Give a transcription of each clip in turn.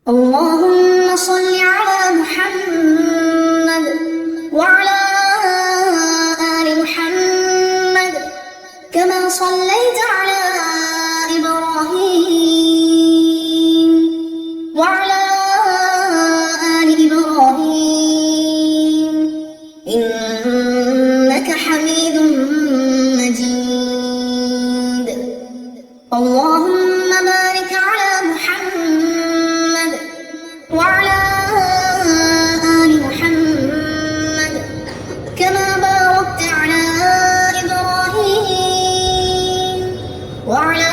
اللهم صل على محمد وعلى آل محمد كما صليت على إبراهيم وعلى آل إبراهيم إنك حميد مجيد. اللهم بارك على محمد وعلى آل محمد كما باركت على إبراهيم وعلى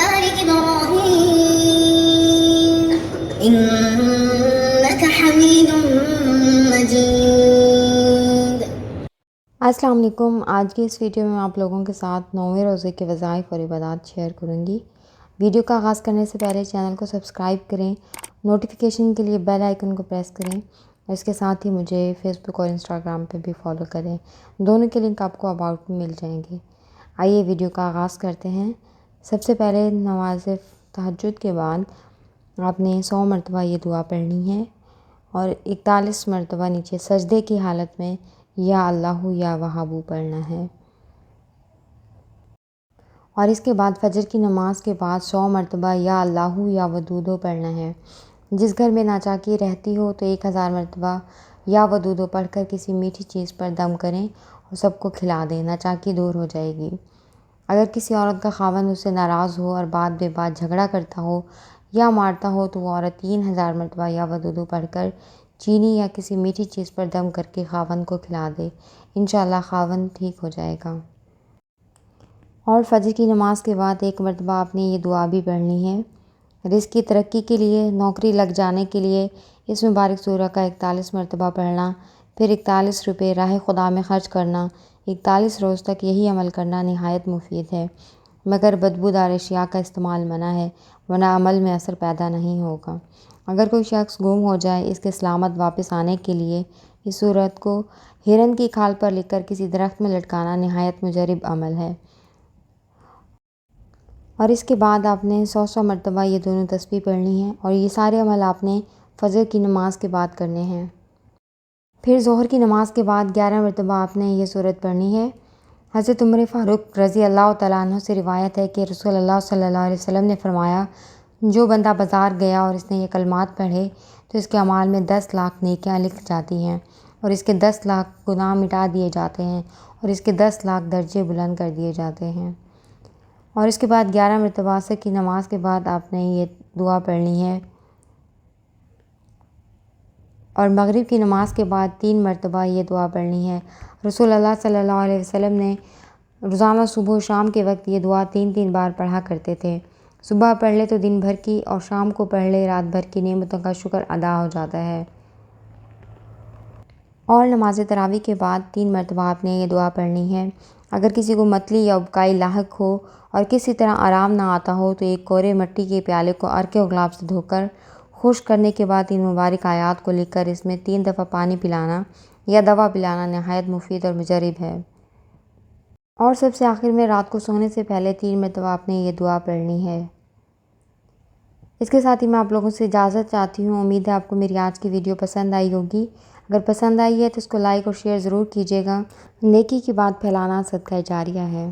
آل إبراهيم إنك حميد مجيد. السلام علیکم. آج کی اس ویڈیو میں آپ لوگوں کے ساتھ 9ویں روزے کے وظائف اور عبادات شیئر کروں گی. ویڈیو کا آغاز کرنے سے پہلے چینل کو سبسکرائب کریں، نوٹیفیکیشن کے لیے بیل آئیکن کو پریس کریں اور اس کے ساتھ ہی مجھے فیس بک اور انسٹاگرام پہ بھی فالو کریں. دونوں کے لنک آپ کو اباؤٹ میں مل جائیں گے. آئیے ویڈیو کا آغاز کرتے ہیں. سب سے پہلے نماز تہجد کے بعد آپ نے 100 مرتبہ یہ دعا پڑھنی ہے اور 41 مرتبہ نیچے سجدے کی حالت میں یا اللہ یا وہابو پڑھنا ہے. اور اس کے بعد فجر کی نماز کے بعد 100 مرتبہ یا اللہ یا ودودو پڑھنا ہے. جس گھر میں ناچاکی رہتی ہو تو 1000 مرتبہ یا ودودو پڑھ کر کسی میٹھی چیز پر دم کریں اور سب کو کھلا دیں. ناچاکی دور ہو جائے گی. اگر کسی عورت کا خاوند اس سے ناراض ہو اور بات بے بات جھگڑا کرتا ہو یا مارتا ہو تو وہ عورت 3000 مرتبہ یا ودودو پڑھ کر چینی یا کسی میٹھی چیز پر دم کر کے خاوند کو کھلا دے. انشاءاللہ خاوند ٹھیک ہو جائے گا. اور فجر کی نماز کے بعد 1 مرتبہ آپ نے یہ دعا بھی پڑھنی ہے. رزق کی ترقی کے لیے، نوکری لگ جانے کے لیے اس مبارک سورہ کا 41 مرتبہ پڑھنا، پھر 41 روپے راہ خدا میں خرچ کرنا. 41 روز تک یہی عمل کرنا نہایت مفید ہے، مگر بدبودار اشیاء کا استعمال منع ہے ورنہ عمل میں اثر پیدا نہیں ہوگا. اگر کوئی شخص گم ہو جائے، اس کے سلامت واپس آنے کے لیے اس صورت کو ہرن کی کھال پر لکھ کر کسی درخت میں لٹکانا نہایت مجرب عمل ہے. اور اس کے بعد آپ نے 100 مرتبہ یہ دونوں تسبیح پڑھنی ہے اور یہ سارے عمل آپ نے فجر کی نماز کے بعد کرنے ہیں. پھر ظہر کی نماز کے بعد 11 مرتبہ آپ نے یہ سورت پڑھنی ہے. حضرت عمر فاروق رضی اللہ تعالیٰ عنہ سے روایت ہے کہ رسول اللہ صلی اللہ علیہ وسلم نے فرمایا، جو بندہ بازار گیا اور اس نے یہ کلمات پڑھے تو اس کے اعمال میں 10 لاکھ نیکیاں لکھ جاتی ہیں اور اس کے 10 لاکھ گناہ مٹا دیے جاتے ہیں اور اس کے 10 لاکھ درجے بلند کر دیے جاتے ہیں. اور اس کے بعد 11 مرتبہ عصر کی نماز کے بعد آپ نے یہ دعا پڑھنی ہے. اور مغرب کی نماز کے بعد 3 مرتبہ یہ دعا پڑھنی ہے. رسول اللہ صلی اللہ علیہ وسلم نے روزانہ صبح و شام کے وقت یہ دعا 3 بار پڑھا کرتے تھے. صبح پڑھ لے تو دن بھر کی اور شام کو پڑھ لے رات بھر کی نعمتوں کا شکر ادا ہو جاتا ہے. اور نماز تراویح کے بعد 3 مرتبہ آپ نے یہ دعا پڑھنی ہے. اگر کسی کو متلی یا ابکائی لاحق ہو اور کسی طرح آرام نہ آتا ہو تو ایک کورے مٹی کے پیالے کو عرق و گلاب سے دھو کر خشک کرنے کے بعد 3 مبارک آیات کو لکھ کر اس میں 3 دفعہ پانی پلانا یا دوا پلانا نہایت مفید اور مجرب ہے. اور سب سے آخر میں رات کو سونے سے پہلے 3 مرتبہ آپ نے یہ دعا پڑھنی ہے. اس کے ساتھ ہی میں آپ لوگوں سے اجازت چاہتی ہوں. امید ہے آپ کو میری آج کی ویڈیو پسند آئی ہوگی. اگر پسند آئی ہے تو اس کو لائک اور شیئر ضرور کیجیے گا. نیکی کی بات پھیلانا صدقہ جاریہ ہے.